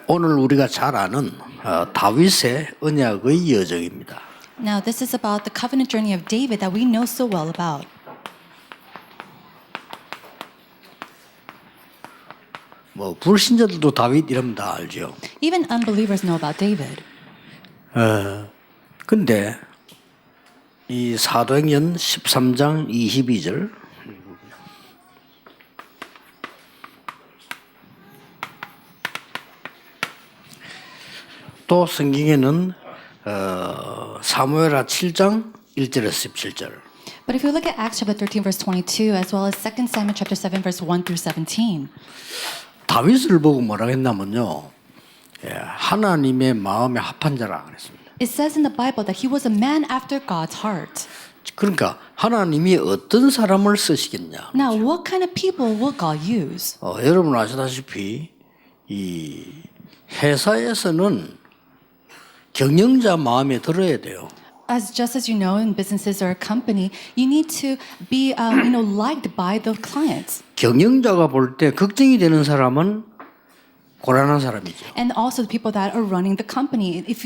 오늘 우리가 잘 아는 다윗의 언약의 여정입니다. Now, this is about the covenant journey of David that we know so well about. 뭐 불신자들도 다윗 이러면 다 알죠. Even unbelievers know about David. 근데 이 사도행전 13장 22절 또 성경에는 사무엘하 7장 1절에서 17절 But if you look at Acts chapter 13, verse 22, as well as 2 Samuel chapter 7, verse 1 through 17, 다윗을 보고 뭐라고 했냐면요. 하나님의 마음에 합한 자라 그랬습니다. it says in the Bible that he was a man after God's heart. 그러니까 하나님이 어떤 사람을 쓰시겠냐. Now, what kind of people will God use? 여러분 아시다시피 이 회사에서는 경영자 마음에 들어야 돼요. As just as you know, in businesses or a company, you need to be, liked by the clients. 경영자가 볼 때 걱정이 되는 사람은 고란한 사람이죠. And also the people that are running the company. If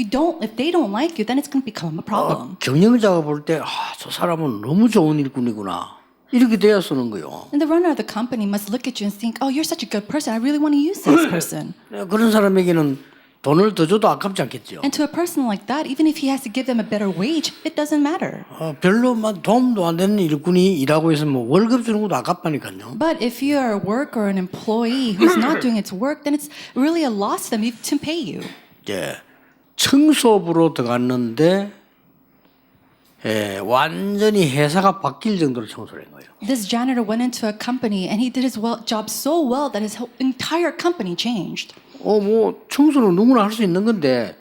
they don't like you, then it's going to become a problem. 경영자가 볼 때 저 사람은 너무 좋은 일꾼이구나. 이렇게 돼야 쓰는 거요. And the runner of the company must look at you and think, oh, you're such a good person. I really want to use this person. 그런 사람에게는 돈을 더 줘도 아깝지 않겠죠. And to a person like that, even if he has to give them a better wage, it doesn't matter. 별로 도움도 안 되는 일꾼이 일하고 있으면 뭐 월급 주는 것도 아깝다니까요. But if you're a worker or an employee who's not doing its work, then it's really a loss to them to pay you. 청소부로 들어갔는데 완전히 회사가 바뀔 정도로 청소를 한 거예요. This janitor went into a company and he did his job so well that his whole entire company changed. 뭐 청소는 누구나 할 수 있는 건데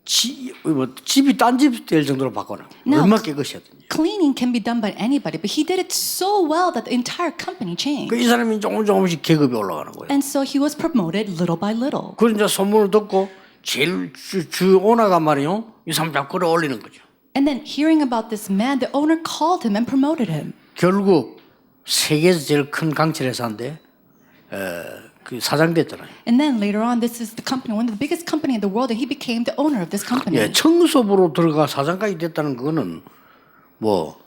집이 딴 집 될 정도로 바꿔놔. 얼마나 깨끗이었든지. Cleaning can be done by anybody, but he did it so well that the entire company changed. 이 사람이 조금씩 계급이 올라가는 거예요. And so he was promoted little by little. 그런 이제 소문을 듣고 제일 주 오너가 말이요, 이 사람 자꾸 끌어올리는 거죠. And then hearing about this man, the owner called him and promoted him. 결국 세계에서 제일 큰 강철 회사인데 그 사장 됐잖아요. And then later on, this is the company, one of the biggest company in the world, and he became the owner of this company. 청소부로 들어가 사장까지 됐다는 그거는 뭐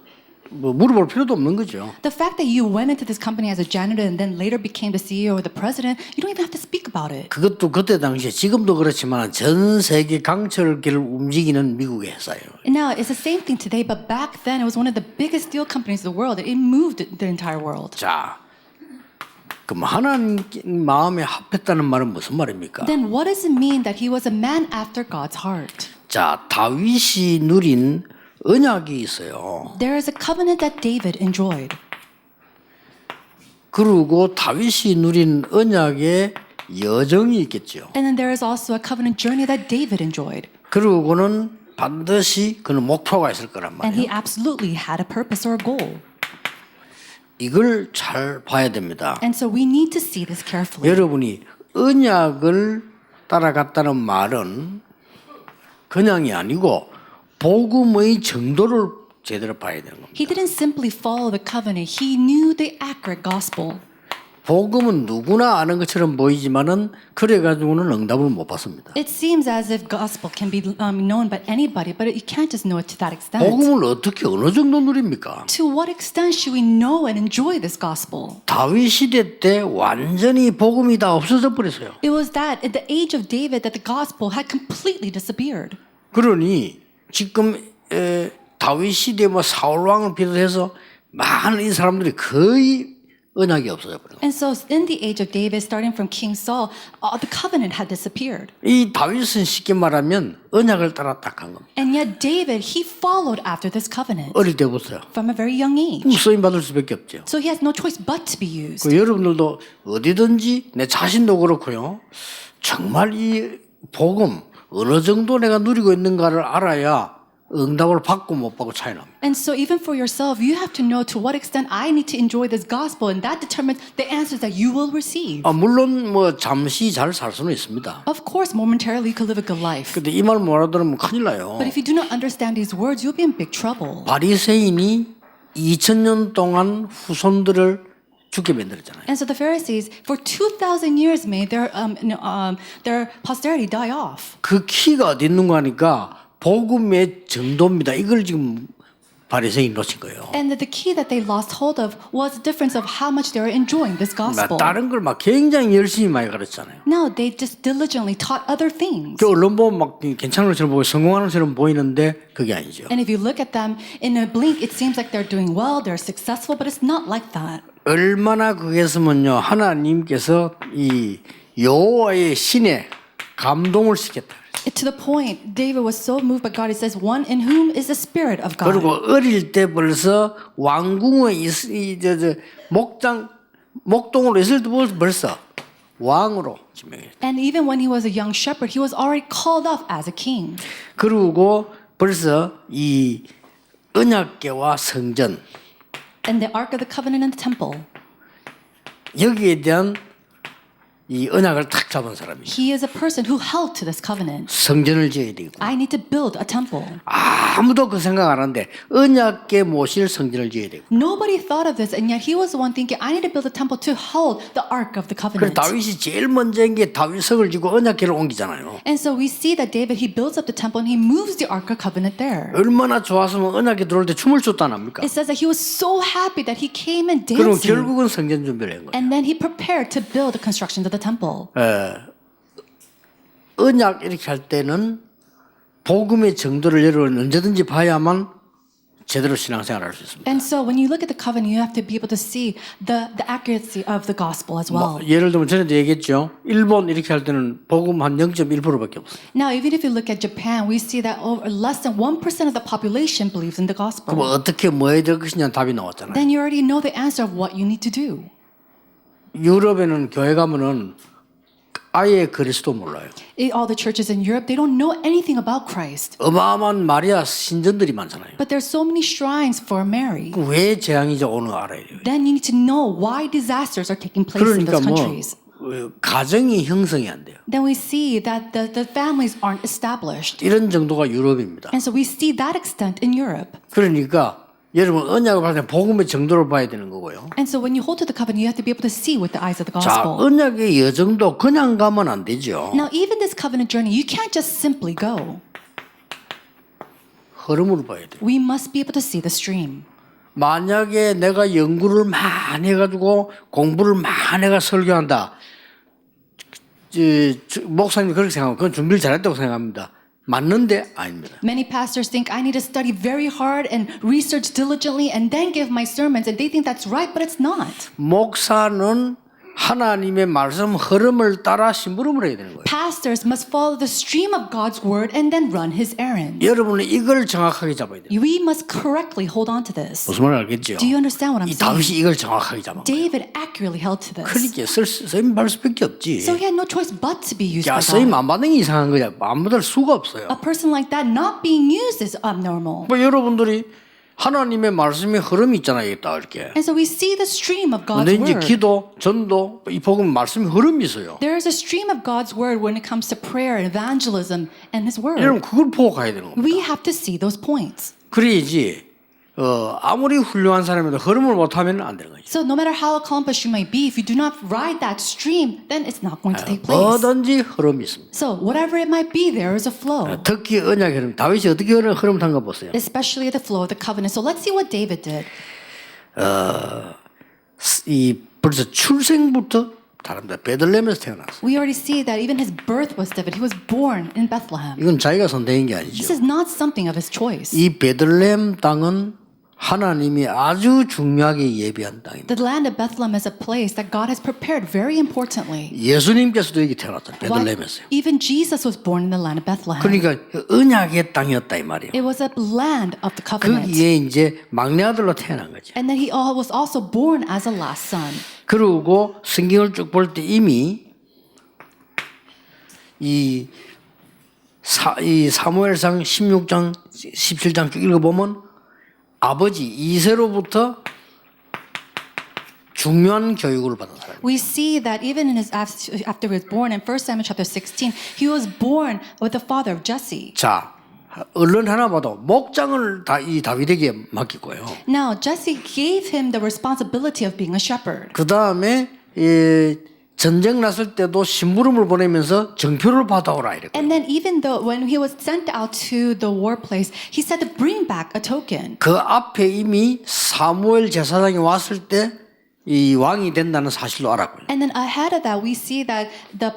물어볼 필요도 없는 거죠. The fact that you went into this company as a janitor and then later became the CEO or the president, you don't even have to speak about it. 그것도 그때 당시에 지금도 그렇지만 전 세계 강철기를 움직이는 미국의 회사예요. And now it's the same thing today, but back then it was one of the biggest steel companies in the world. It moved the entire world. 자, 그럼 하나님 마음에 합했다는 말은 무슨 말입니까? Then what does it mean that he was a man after God's heart? 자, 다윗이 누린 언약이 있어요. There is a covenant that David enjoyed. 그리고 다윗이 누린 언약의 여정이 있겠죠. And then there is also a covenant journey that David enjoyed. 그리고는 반드시 그는 목표가 있을 거란 And he 말이에요. absolutely had a purpose or a goal. 이걸 잘 봐야 됩니다. And so we need to see this carefully. 여러분이 언약을 따라갔다는 말은 그냥이 아니고 복음의 정도를 제대로 봐야 되는 겁니다. He didn't simply follow the covenant. He knew the accurate gospel. 복음은 누구나 아는 것처럼 보이지만은 그래가지고는 응답을 못 받습니다. It seems as if gospel can be known by anybody, but you can't just know it to that extent. 복음을 어떻게 어느 정도 누립니까? To what extent should we know and enjoy this gospel? 다윗 시대 때 완전히 복음이 다 없어져 버렸어요. It was that at the age of David that the gospel had completely disappeared. 그러니 지금 다윗 시대 뭐 사울 왕을 비롯해서 많은 이 사람들이 거의 언약이 없어져 버린 거예요. And so in the age of David, starting from King Saul, the covenant had disappeared. 이 다윗은 쉽게 말하면 언약을 따라 딱 한 겁니다. And yet David, he followed after this covenant 어릴 때부터요. from a very young age. 쓰임 받을 수밖에 없죠. So he has no choice but to be used. 여러분들도 어디든지 내 자신도 그렇고요. 정말 이 복음 어느 정도 내가 누리고 있는가를 알아야 응답을 받고 못 받고 차이 납니다. And so even for yourself, you have to know to what extent I need to enjoy this gospel, and that determines the answers that you will receive. 물론 뭐 잠시 잘 살 수는 있습니다. Of course, momentarily you could live a good life. 근데 이 말 못 알아들으면 큰일 나요. But if you do not understand these words, you'll be in big trouble. 바리새인이 2000년 동안 후손들을 죽게 만들었잖아요. And so the Pharisees, for 2,000 years, made their posterity die off. 그 키가 어디 있는가 하니까 복음의 정도입니다. 이걸 지금 바리새인이 놓친 거예요. And the key that they lost hold of was the difference of how much they were enjoying this gospel. 다른 걸 막 굉장히 열심히 많이 가르쳤잖아요. No, they just diligently taught other things. 그 언론 보면 막 괜찮은 것처럼 보고 성공하는 것처럼 보이는데 그게 아니죠. And if you look at them in a blink, it seems like they're doing well, they're successful, but it's not like that. 얼마나 그겠으면요 하나님께서 이 여호와의 신에 감동을 시켰다. To the point, David was so moved by God. It says, "One in whom is the Spirit of God." 그리고 어릴 때 벌써 왕궁에 목동으로 있을 때 벌써 왕으로 지명했다. And even when he was a young shepherd, he was already called off as a king. 그리고 벌써 이 언약궤와 성전 And the Ark of the Covenant and the temple. 여기에 대한 이 언약을 탁 잡은 사람이죠. He is a person who held to this covenant. 성전을 지어야 되고 I need to build a temple. 아무도 그 생각 안 하는데 언약궤 모실 성전을 지어야 되고 Nobody thought of this, and yet he was the one thinking, I need to build a temple to hold the Ark of the 그래서 Covenant. 다윗이 제일 먼저 한 게 다윗성을 지고 언약궤를 옮기잖아요. And so we see that David, he builds up the temple and he moves the Ark of Covenant there. 얼마나 좋았으면 언약궤 들어올 때 춤을 췄다 납니까? It says that he was so happy that he came and 그럼 danced. 결국은 성전 준비를 한 거예요. And then he prepared to build the construction of the temple. 언약 이렇게 할 때는 복음의 정도를 여러분 언제든지 봐야만 제대로 신앙생활을 할 수 있습니다. And so when you look at the covenant, you have to be able to see the accuracy of the gospel as well. 예를 들면 전에도 얘기했죠. 일본 이렇게 할 때는 복음 한 0.1%밖에 없어요. Now, even if you look at Japan, we see that less than 1% of the population believes in the gospel. 그럼 어떻게 뭐 해야 될 것이냐는 답이 나왔잖아요. Then you already know the answer of what you need to do. 유럽에는 교회 가면은 아예 그리스도 몰라요. All the churches in Europe, they don't know anything about Christ. 어마어마한 마리아 신전들이 많잖아요. But there's so many shrines for Mary. 왜 재앙이죠? 오늘 알아야 돼요. Then you need to know why disasters are taking place in 그러니까 those 뭐 countries. 가정이 형성이 안 돼요. Then we see that the families aren't established. 이런 정도가 유럽입니다. And so we see that extent in Europe. 그러니까 여러분 언약을 받을 때 복음의 정도를 봐야 되는 거고요. And so when you hold to the covenant, you have to be able to see with the eyes of the 자, gospel. 언약의 여정도 그냥 가면 안 되죠. Now, even this covenant journey, you can't just simply go. 흐름으로 봐야 돼요. We must be able to see the stream. 만약에 내가 연구를 많이 해가지고 공부를 많이 해가 설교한다. 목사님이 그렇게 생각하면 그건 준비를 잘했다고 생각합니다. 맞는데 아닙니다. Many pastors think I need to study very hard and research diligently and then give my sermons, and they think that's right, but it's not. 목사는 하나님의 말씀 흐름을 따라 심부름을 해야 되는 거예요. Pastors must follow the stream of God's word and then run his errands. 여러분은 이걸 정확하게 잡아야 돼요. We must correctly hold on to this. 무슨 말인지 알겠죠? Do you understand what I'm 이 saying? 다윗이 이걸 정확하게 잡은 거예요. David accurately held to this. 그러니까 쓰임 할 수밖에 없지. So he had no choice but to be used 야, by 쓰임 God. 안 받는 게 이상한 거야. 안 받을 수가 없어요. A person like that not being used is abnormal. 뭐 여러분들이 하나님의 말씀의 흐름이 있잖아요. 이렇게. And so we see the stream of God's 근데 이제 word. 기도, 전도, 이 복음 말씀의 흐름이 있어요. There is a stream of God's word when it comes to prayer, evangelism, and His word. 여러분 그걸 보고 가야 되는 겁니다. We have to see those points. 그래야지 아무리 훌륭한 사람이라도 흐름을 못하면 안 되는 거죠. So no matter how accomplished you may be, if you do not ride that stream, then it's not going to take place. 뭐든지 흐름이 있습니다. So whatever it might be, there is a flow. 특히 언약의 흐름. 다윗이 어떻게 흐름 탄가 보세요. Especially the flow of the covenant. So let's see what David did. 이 벌써 출생부터 다릅니다. 베들레헴에서 태어났어요. We already see that even his birth was different. He was born in Bethlehem. 이건 자기가 선택한 게 This 아니죠. is not something of his choice. 이 베들레헴 땅은 하나님이 아주 중요하게 예비한 땅입니다. The land of Bethlehem is a place that God has prepared very importantly. 예수님께서도 여기 태어났잖아요. Why? 베들레헴에서요. Even Jesus was born in the land of Bethlehem. 그러니까 언약의 땅이었다 이 말이에요. It was a land of the covenant. 거기에 이제 막내 아들로 태어난 거죠. And then he was also born as a last son. 그리고 성경을 쭉 볼 때 이미 이 사무엘상 16장, 17장 쭉 읽어보면 아버지 이세로부터 중요한 교육을 받은 사람이에요. We see that even in his after he was born in 1 Samuel chapter 16, he was born with the father of Jesse. 자, 얼른 하나 봐도 목장을 이 다윗에게 맡기고요. Now, Jesse gave him the responsibility of being a shepherd. 그 다음에 전쟁 났을 때도 심부름을 보내면서 정표를 받아오라 이랬고. And then even though when he was sent out to the war place, he said to bring back a token. 그 앞에 이미 사무엘 제사장이 왔을 때 이 왕이 된다는 사실도 알았고요. And then ahead of that, we see that the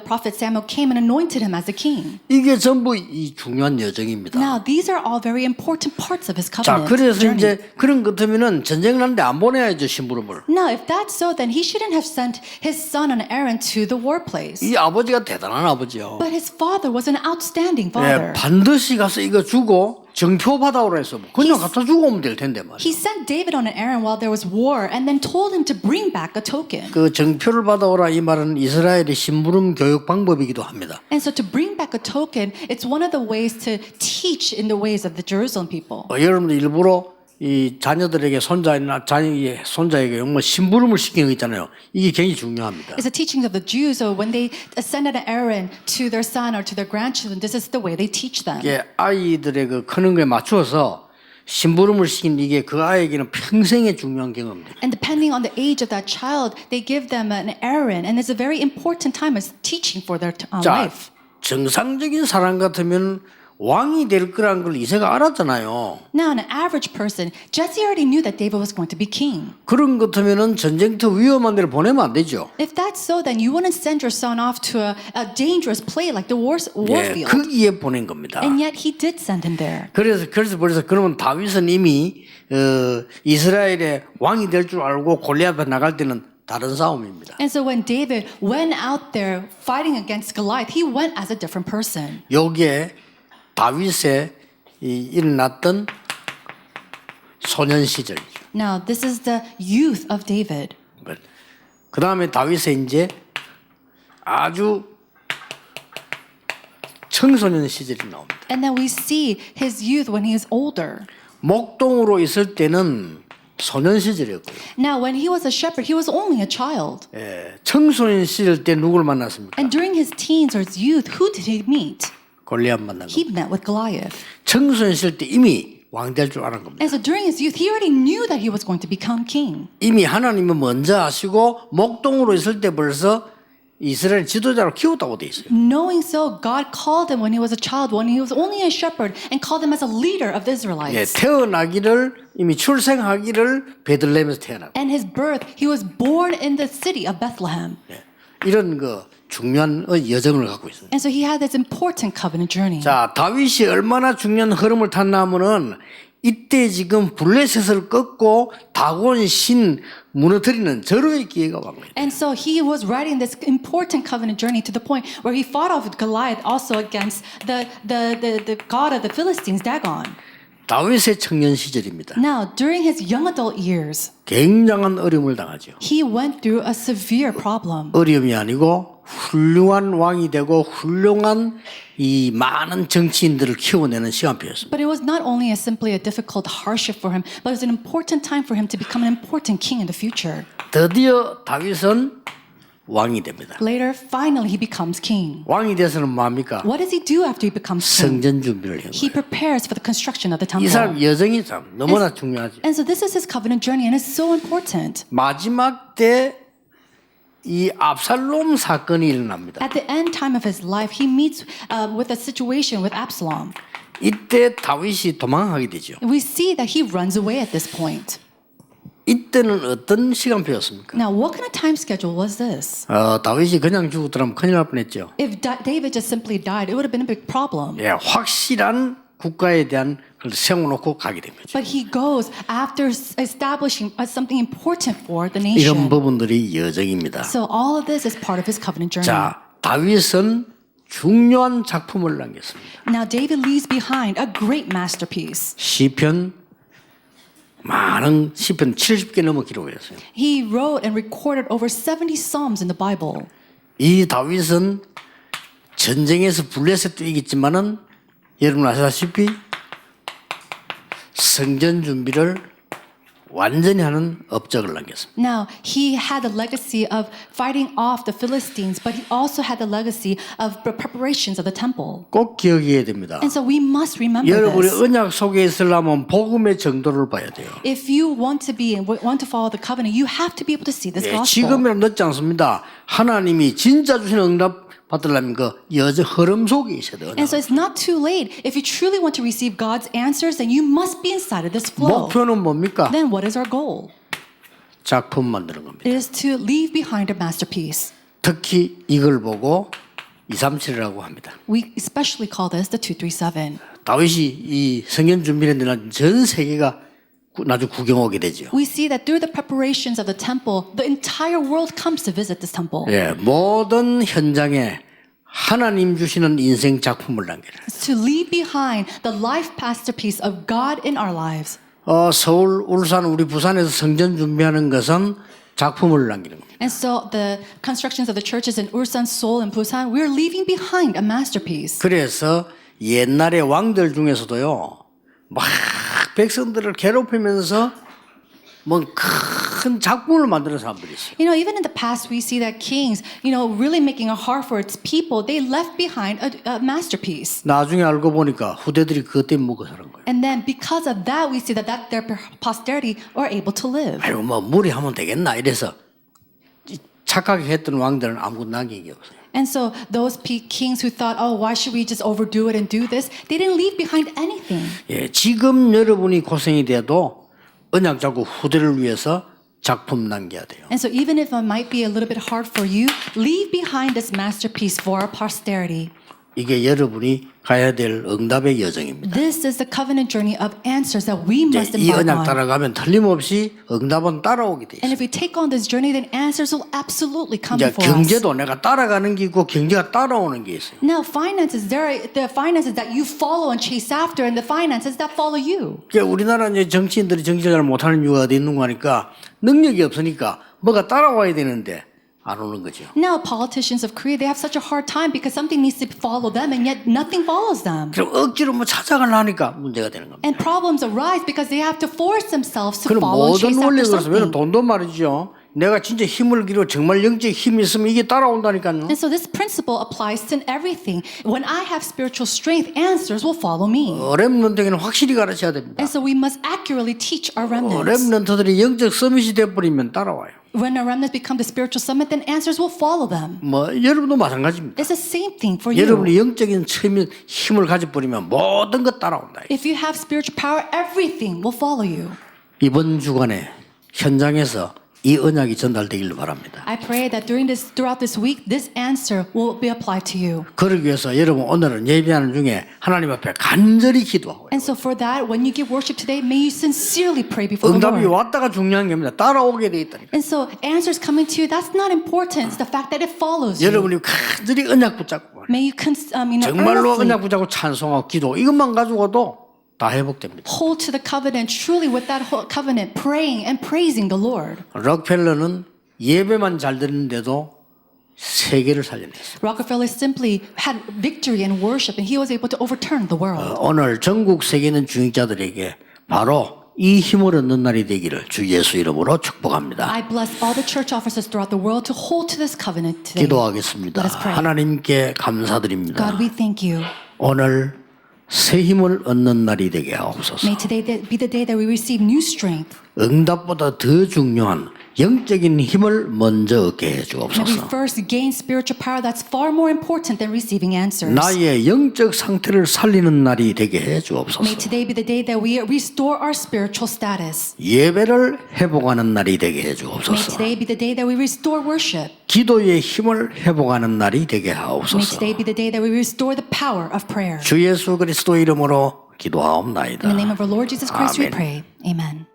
prophet Samuel came and anointed him as a king. 이게 전부 이 중요한 여정입니다. Now, these are all very important parts of his 자, covenant 그래서 journey. 이제 그런 것 같으면은 전쟁 났는데 안 보내야죠 심부름을. Now, if that's so, then he shouldn't have sent his son on an errand to the war place. 이 아버지가 대단한 아버지요. But his father was an outstanding 예, father. 반드시 가서 이거 주고 정표 받아오라 해서 그냥 갖다 주고 오면 될 텐데 말이야. He sent David on an errand while there was war and then told him to bring back a token. 그 정표를 받아오라 이 말은 이스라엘의 심부름 교육 방법이기도 합니다. And so to bring back a token, it's one of the ways to teach in the ways of the Jerusalem people. 여러분들 일부러 이 자녀들에게 손자에게 뭐 심부름을 시키는 거 있잖아요. 이게 굉장히 중요합니다. It's the teachings of the Jews. So when they send an errand to their son or to their grandchildren, this is the way they teach them. 이게 아이들의 그 크는 거에 맞추어서 심부름을 시킨 이게 그 아이에게는 평생의 중요한 경험입니다. And depending on the age of that child, they give them an errand, and it's a very important time as teaching for their 자, life. 정상적인 사람 같으면 왕이 될 거라는 걸 이새가 알았잖아요. Now, an average person, Jesse already knew that David was going to be king. 그런 것 같으면은 전쟁터 위험한 데를 보내면 안 되죠. If that's so, then you wouldn't send your son off to a dangerous play like the 예, warfield. 거기에 보낸 겁니다. And yet he did send him there. 그래서 그러면 다윗은 이미 이스라엘의 왕이 될 줄 알고 골리앗 앞에 나갈 때는 다른 싸움입니다. And so when David went out there fighting against Goliath, he went as a different person. 여기에 다윗의 일어났던 소년 시절이죠. Now, this is the youth of David. 그 다음에 다윗의 이제 아주 청소년 시절이 나옵니다. And then we see his youth when he is older. 목동으로 있을 때는 소년 시절이었고요. Now, when he was a shepherd, he was only a child. 청소년 시절 때 누굴 만났습니까? And during his teens or his youth, who did he meet? 골리앗 만난 He 겁니다. met with Goliath. 청소년 시절 때 이미 왕 될 줄 아는 겁니다. And so during his youth, he already knew that he was going to become king. 이미 하나님은 먼저 아시고 목동으로 있을 때 벌써 이스라엘 지도자로 키웠다고 돼 있어요. Knowing so, God called him when he was a child, when he was only a shepherd, and called him as a leader of the Israelites. 태어나기를 이미 출생하기를 베들레헴에서 태어나고 And his birth, he was born in the city of Bethlehem. 이런 그 중요한 여정을 갖고 있어요. And so he had this important covenant journey. 자, 다윗이 얼마나 중요한 흐름을 탔나 하면은 이때 지금 블레셋을 꺾고 다곤 신 무너뜨리는 절호의 기회가 온 거예요. And so he was riding this important covenant journey to the point where he fought off with Goliath also against the god of the Philistines, Dagon. 다윗의 청년 시절입니다. Now, during his young adult years, 굉장한 어려움을 당하죠. he went through a severe problem. 어려움이 아니고 훌륭한 왕이 되고 훌륭한 이 많은 정치인들을 키워내는 시간표였습니다. But it was not only simply a difficult hardship for him, but it was an important time for him to become an important king in the future. 드디어 다윗은 왕이 됩니다. Later, finally, he becomes king. 왕이 돼서는 뭐합니까? What does he do after he becomes king? 성전 준비를 한 He 거예요. prepares for the construction of the 이 temple. 사람 여정이 참 너무나 중요하죠. And so this is his covenant journey, and it's so important. 마지막 때 이 압살롬 사건이 일어납니다. At the end time of his life, he meets with a situation with Absalom. 이때 다윗이 도망하게 되죠. We see that he runs away at this point. 이때는 어떤 시간표였습니까? Now, what kind of time schedule was this? 다윗이 그냥 죽었더라면 큰일 날 뻔했죠. If David just simply died, it would have been a big problem. 예, 확실한 국가에 대한 걸 세워놓고 가게 된 거죠. But he goes after establishing something important for the 이런 nation. 부분들이 여정입니다. So all of this is part of his covenant journey. 자, 다윗은 중요한 작품을 남겼습니다. Now, David leaves behind a great masterpiece. 시편 많은 시편 70개 넘어 기록했어요. He wrote and recorded over 70 psalms in the Bible. 이 다윗은 전쟁에서 블레셋도 이겼지만은 여러분 아시다시피 성전 준비를 완전히 하는 업적을 남겼습니다. Now, he had the legacy of fighting off the Philistines, but he also had the legacy of the preparations of the temple. 꼭 기억해야 됩니다. And so we must remember 여러분이 this. 언약 속에 있으려면 복음의 정도를 봐야 돼요. If you want to be and want to follow the covenant, you have to be able to see this 예, gospel. 지금이라도 늦지 않습니다. 하나님이 진짜 주시는 응답 받으려면 그 여정 흐름 속에 있어야 돼요. And so it's not too late. If you truly want to receive God's answers, then you must be inside of this flow. 목표는 뭡니까? Then what is our goal? 작품 만드는 겁니다. It is to leave behind a masterpiece. 특히 이걸 보고 237이라고 합니다. We especially call this the 237. 다윗이 이 성전 준비를 했는데 전 세계가 나중에 구경 오게 되죠. We see that through the preparations of the temple, the entire world comes to visit this temple. 예, 모든 현장에 하나님 주시는 인생 작품을 남기라. It's to leave behind the life masterpiece of God in our lives. 서울, 울산, 우리 부산에서 성전 준비하는 것은 작품을 남기는 겁니다. And so the constructions of the churches in Ulsan, Seoul, and Busan, we're leaving behind a masterpiece. 그래서 옛날의 왕들 중에서도요, 막 백성들을 괴롭히면서 뭐 큰 작품을 만드는 사람들이 있어요. You know, even in the past, we see that kings, really making it hard for its people, they left behind a masterpiece. 나중에 알고 보니까 후대들이 그것 때문에 먹고 사는 거예요. And then because of that, we see that their posterity are able to live. 아이고 뭐 무리하면 되겠나 이래서 착하게 했던 왕들은 아무것도 남긴 게 없어요. And so those kings who thought, oh, why should we just overdo it and do this? They didn't leave behind anything. 예, 지금 여러분이 고생이 돼도 언약 잡고 후대를 위해서 작품 남겨야 돼요. And so even if it might be a little bit hard for you, leave behind this masterpiece for our posterity. 이게 여러분이 가야 될 응답의 여정입니다. This is the covenant journey of answers that we must 이 embark 언약 on. 따라가면 틀림없이 응답은 따라오게 돼 And 있어요. if we take on this journey, then answers will absolutely come 이제 before us. 경제도 내가 따라가는 게 있고 경제가 따라오는 게 있어요. Now, finances, there are the finances that you follow and chase after, and the finances that follow you. 그러니까 우리나라 이제 정치인들이 정치를 잘 못하는 이유가 어디 있는 거 하니까 능력이 없으니까 뭐가 따라와야 되는데 안 오는 거죠. Now, politicians of Korea, they have such a hard time because something needs to follow them, and yet nothing follows them. 그럼 억지로 뭐 찾아가려니까 문제가 되는 겁니다. And problems arise because they have to force themselves to 그럼 follow and 모든 chase after 원리가 그래서 왜냐면 something. 돈도 말이죠. 내가 진짜 힘을 기르고 정말 영적 힘이 있으면 이게 따라온다니까요. And so this principle applies to everything. When I have spiritual strength, answers will follow me. 렘넌트에게는 확실히 가르쳐야 됩니다. And so we must accurately teach our remnants. 렘넌트들이 영적 서밋이 돼버리면 따라와요. When our remnants become the spiritual summit, then answers will follow them. 뭐 여러분도 마찬가지입니다. It's the same thing for you. 여러분이 영적인 힘을 가져버리면 모든 것 따라온다. If you have spiritual power, everything will follow you. 이번 주간에 현장에서 이 언약이 전달되기를 바랍니다. I pray that throughout this week, this answer will be applied to you. 그러기 위해서 여러분 오늘은 예배하는 중에 하나님 앞에 간절히 기도하고요. And so for that, when you give worship today, may you sincerely pray before the 응답이 Lord. 왔다가 중요한 게 아닙니다. 따라오게 돼 있다니까. And so answers coming to you, that's not important. It's the fact that it follows you. 여러분이 간절히 언약 붙잡고 May you, 정말로 earnestly 언약 붙잡고 찬송하고 기도 이것만 가지고도 다 회복됩니다. hold to the covenant, truly with that whole covenant, praying and praising the Lord. 록펠러는 예배만 잘 드는데도 세계를 살려냈어요. Rockefeller simply had victory in worship, and he was able to overturn the world. 오늘 전국 세계 있는 중직자들에게 바로 이 힘을 얻는 날이 되기를 주 예수 이름으로 축복합니다. I bless all the church officers throughout the world to hold to this covenant today. 기도하겠습니다. Let us pray. 하나님께 감사드립니다. God, we thank you. 오늘 새 힘을 얻는 날이 되게 하옵소서. May today be the day that we receive new strength. 응답보다 더 중요한 영적인 힘을 먼저 얻게 해 May we 주옵소서. first gain spiritual power that's far more important than receiving answers. 나의 영적 상태를 살리는 날이 되게 해 May 주옵소서. today be the day that we restore our spiritual status. 예배를 회복하는 날이 되게 해 May 주옵소서. today be the day that we restore worship. 기도의 힘을 회복하는 날이 되게 May 하옵소서. today be the day that we restore the power of prayer. 주 예수 그리스도 이름으로 기도하옵나이다. In the name of our Lord Jesus Christ, we 아멘. pray. Amen.